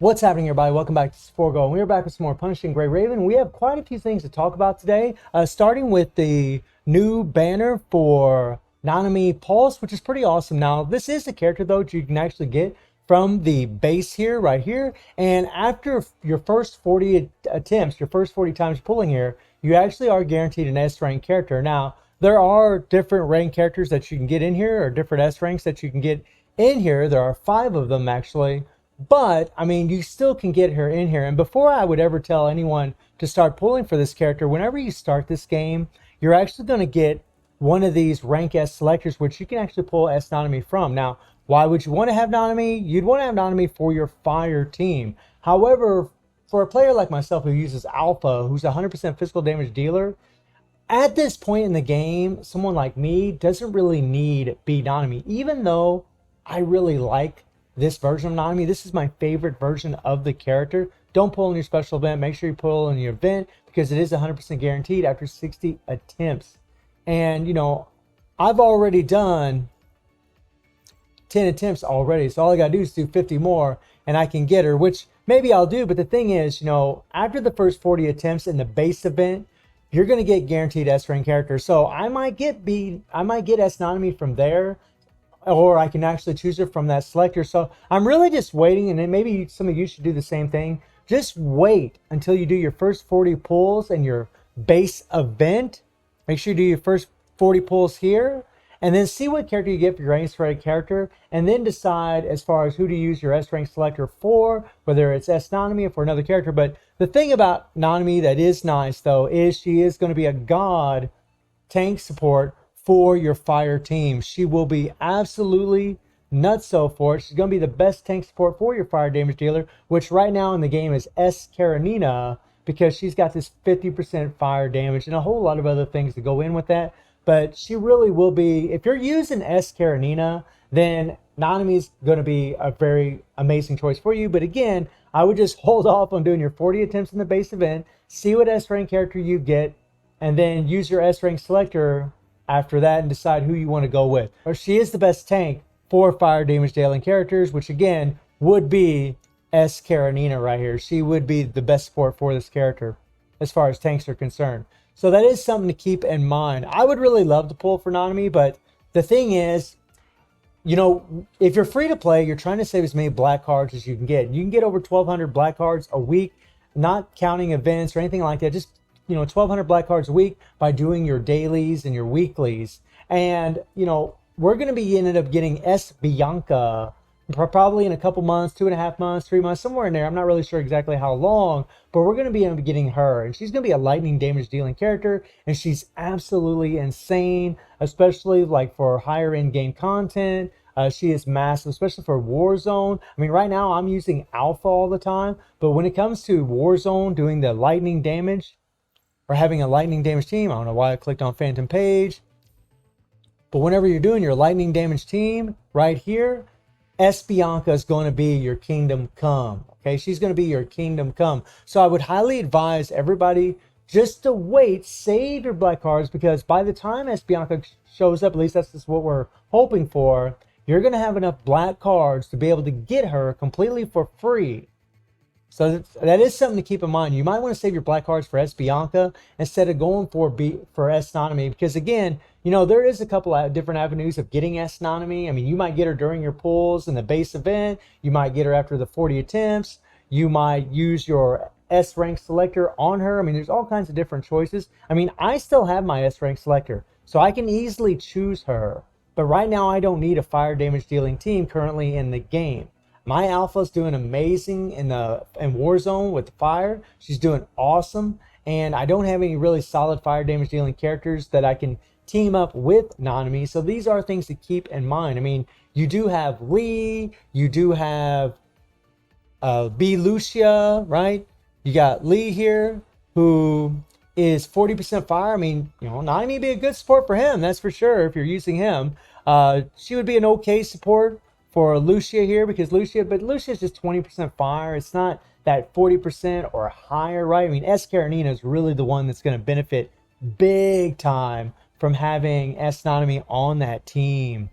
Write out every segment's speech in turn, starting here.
What's happening, everybody? Welcome back to Sporgo, and we're back with some more Punishing Gray Raven. We have quite a few things to talk about today, starting with the new banner for Nanami Pulse, which is pretty awesome. Now, this is a character, though, that you can actually get from the base here, right here, and after your first 40 attempts, your first 40 times pulling here, you actually are guaranteed an S rank character. Now, there are different rank characters that you can get in here, or different S ranks that you can get in here. There are 5 of them, actually. But, I mean, you still can get her in here. And before I would ever tell anyone to start pulling for this character, whenever you start this game, you're actually going to get one of these rank S selectors, which you can actually pull S Nanami from. Now, why would you want to have Nanami? You'd want to have Nanami for your fire team. However, for a player like myself who uses Alpha, who's a 100% physical damage dealer, at this point in the game, someone like me doesn't really need B Nanami, even though I really like this version of Nanami. This is my favorite version of the character. Don't pull in your special event. Make sure you pull in your event because it is 100% guaranteed after 60 attempts. And, you know, I've already done 10 attempts already. So all I got to do is do 50 more and I can get her, which maybe I'll do. But the thing is, you know, after the first 40 attempts in the base event, you're going to get guaranteed S rank character. So I might get S Nanami from there, or I can actually choose it from that selector. So I'm really just waiting, and then maybe some of you should do the same thing. Just wait until you do your first 40 pulls in your base event. Make sure you do your first 40 pulls here, and then see what character you get for your S rank character, and then decide as far as who to use your S rank selector for, whether it's S Nanami or for another character. But the thing about Nanami that is nice, though, is she is going to be a god tank support for your fire team. She will be absolutely nutso for it. She's going to be the best tank support for your fire damage dealer, which right now in the game is S Karenina, because she's got this 50% fire damage and a whole lot of other things to go in with that. But she really will be, if you're using S Karenina, then Nanami is going to be a very amazing choice for you. But again, I would just hold off on doing your 40 attempts in the base event, see what S rank character you get, and then use your S rank selector after that and decide who you want to go with. Or she is the best tank for fire damage dealing characters, which again would be S Karenina right here. She would be the best support for this character as far as tanks are concerned. So that is something to keep in mind. I would really love to pull for Nanami, but the thing is, you know, if you're free to play, you're trying to save as many black cards as you can get. You can get over 1,200 black cards a week, not counting events or anything like that. Just, you know, 1,200 black cards a week by doing your dailies and your weeklies. And, you know, we're going to be ended up getting S Bianca probably in a couple months, 2.5 months, 3 months, somewhere in there. I'm not really sure exactly how long, but we're going to be able to be getting her. And she's going to be a lightning damage dealing character, and she's absolutely insane, especially like for higher end game content. She is massive, especially for Warzone. I mean, right now I'm using Alpha all the time, but when it comes to Warzone doing the lightning damage, or having a lightning damage team, I don't know why I clicked on Phantom Page, but whenever you're doing your lightning damage team right here, S Bianca is going to be your kingdom come. Okay, she's going to be your kingdom come. So I would highly advise everybody just to wait, save your black cards, because by the time S Bianca shows up, at least that's just what we're hoping for, you're going to have enough black cards to be able to get her completely for free. So that is something to keep in mind. You might want to save your black cards for S Bianca instead of going for S Nanami, because again, you know, there is a couple of different avenues of getting S Nanami. I mean, you might get her during your pulls in the base event. You might get her after the 40 attempts. You might use your S rank selector on her. I mean, there's all kinds of different choices. I mean, I still have my S rank selector, so I can easily choose her. But right now, I don't need a fire damage dealing team currently in the game. My Alpha's doing amazing in Warzone with the fire. She's doing awesome. And I don't have any really solid fire damage dealing characters that I can team up with Nanami. So these are things to keep in mind. I mean, you do have Lee. You do have B Lucia, right? You got Lee here, who is 40% fire. I mean, you know, Nanami would be a good support for him. That's for sure if you're using him. She would be an okay support for Lucia here, because Lucia is just 20% fire. It's not that 40% or higher, right? I mean, S Karenina is really the one that's going to benefit big time from having S Nanami on that team.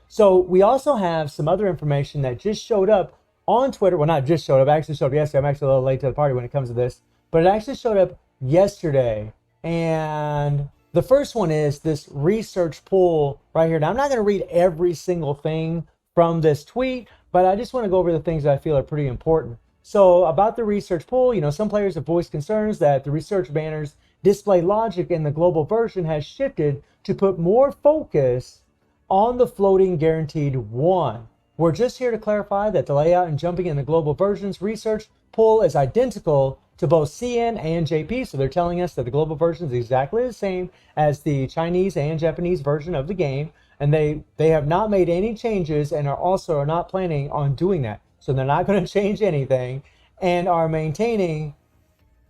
So we also have some other information that just showed up on Twitter. Well, not just showed up, actually showed up yesterday. I'm actually a little late to the party when it comes to this, but it actually showed up yesterday. And the first one is this research poll right here. Now, I'm not going to read every single thing from this tweet, but I just want to go over the things that I feel are pretty important. So about the research poll, some players have voiced concerns that the research banner's display logic in the global version has shifted to put more focus on the floating guaranteed 1. We're just here to clarify that the layout and jumping in the global version's research poll is identical to both CN and JP. So they're telling us that the global version is exactly the same as the Chinese and Japanese version of the game. And they have not made any changes and are not planning on doing that. So they're not going to change anything and are maintaining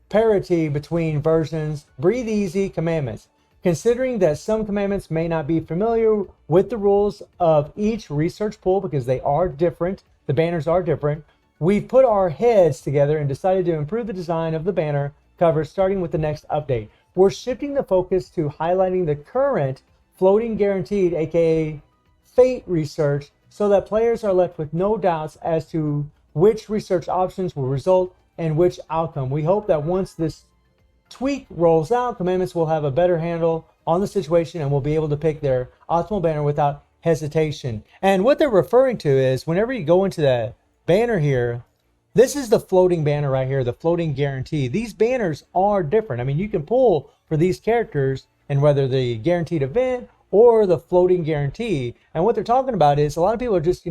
parity between versions. Breathe easy commandments. Considering that some commandments may not be familiar with the rules of each research pool because they are different, the banners are different, we've put our heads together and decided to improve the design of the banner cover starting with the next update. We're shifting the focus to highlighting the current floating guaranteed, aka fate research, so that players are left with no doubts as to which research options will result in which outcome. We hope that once this tweak rolls out, commandments will have a better handle on the situation and will be able to pick their optimal banner without hesitation. And what they're referring to is whenever you go into the banner here, this is the floating banner right here, the floating guarantee. These banners are different. I mean, you can pull for these characters and whether the guaranteed event or the floating guarantee. And what they're talking about is a lot of people are just,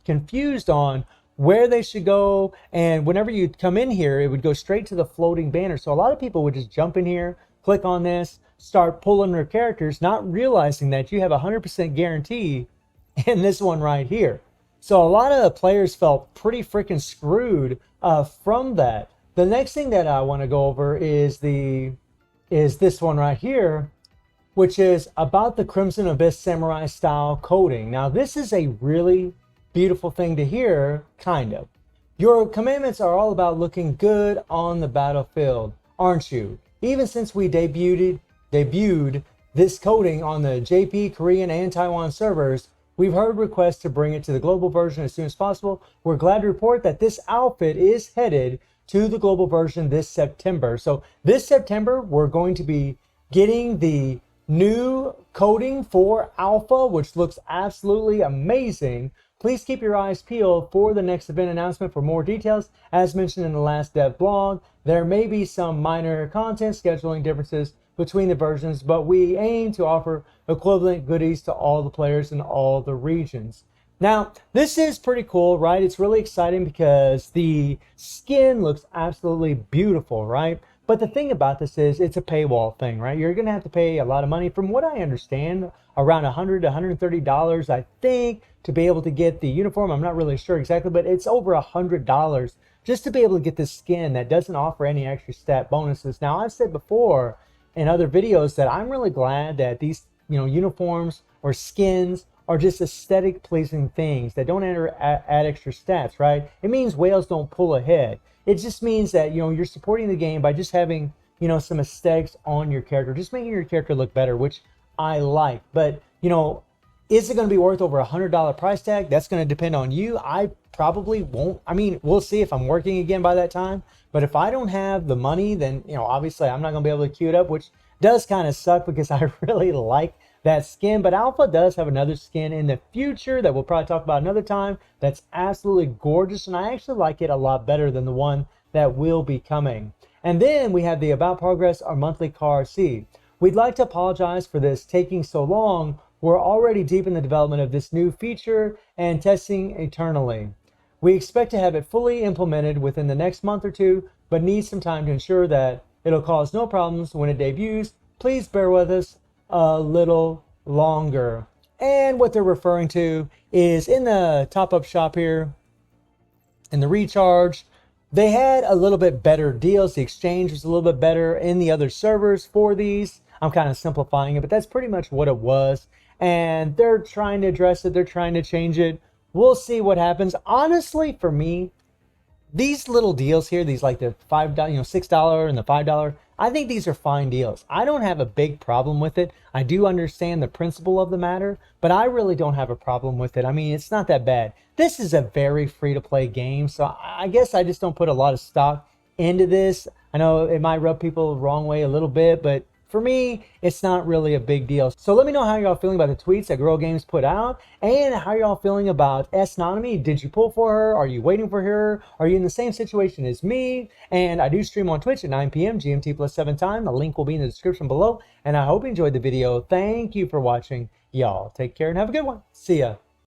confused on where they should go. And whenever you come in here, it would go straight to the floating banner. So a lot of people would just jump in here, click on this, start pulling their characters, not realizing that you have 100% guarantee in this one right here. So a lot of players felt pretty freaking screwed from that. The next thing that I want to go over is this one right here, which is about the Crimson Abyss Samurai style coding. Now, this is a really beautiful thing to hear, kind of. Your commandments are all about looking good on the battlefield, aren't you? Even since we debuted this coding on the JP, Korean, and Taiwan servers, we've heard requests to bring it to the global version as soon as possible. We're glad to report that this outfit is headed to the global version this September. So this September, we're going to be getting the new coding for Alpha, which looks absolutely amazing. Please keep your eyes peeled for the next event announcement for more details. As mentioned in the last dev blog, there may be some minor content scheduling differences between the versions, but we aim to offer equivalent goodies to all the players in all the regions. Now, this is pretty cool, right? It's really exciting because the skin looks absolutely beautiful, right? But the thing about this is it's a paywall thing, right? You're going to have to pay a lot of money. From what I understand, around $100 to $130, I think, to be able to get the uniform. I'm not really sure exactly, but it's over $100 just to be able to get this skin that doesn't offer any extra stat bonuses. Now, I've said before in other videos that I'm really glad that these, uniforms or skins are just aesthetic pleasing things that don't add extra stats, right? It means whales don't pull ahead. It just means that, you're supporting the game by just having, some aesthetics on your character, just making your character look better, which I like. But, is it going to be worth over $100 price tag? That's going to depend on you. I probably won't. I mean, we'll see if I'm working again by that time. But if I don't have the money, then, obviously I'm not going to be able to queue it up, which does kind of suck because I really like that skin. But Alpha does have another skin in the future that we'll probably talk about another time that's absolutely gorgeous, and I actually like it a lot better than the one that will be coming. And then we have the About Progress, our monthly car seed. We'd like to apologize for this taking so long. We're already deep in the development of this new feature and testing eternally. We expect to have it fully implemented within the next month or two, but need some time to ensure that it'll cause no problems when it debuts. Please bear with us a little longer. And what they're referring to is in the top-up shop here, in the recharge, they had a little bit better deals. The exchange was a little bit better in the other servers for these. I'm kind of simplifying it, but that's pretty much what it was. And they're trying to address it. They're trying to change it. We'll see what happens. Honestly, for me, these little deals here, these like the $5, $6 and the $5, I think these are fine deals. I don't have a big problem with it. I do understand the principle of the matter, but I really don't have a problem with it. I mean, it's not that bad. This is a very free-to-play game, so I guess I just don't put a lot of stock into this. I know it might rub people the wrong way a little bit, but for me, it's not really a big deal. So let me know how y'all feeling about the tweets that Girl Games put out, and how y'all feeling about S Nanami. Did you pull for her? Are you waiting for her? Are you in the same situation as me? And I do stream on Twitch at 9 p.m. GMT plus 7 time. The link will be in the description below. And I hope you enjoyed the video. Thank you for watching. Y'all take care and have a good one. See ya.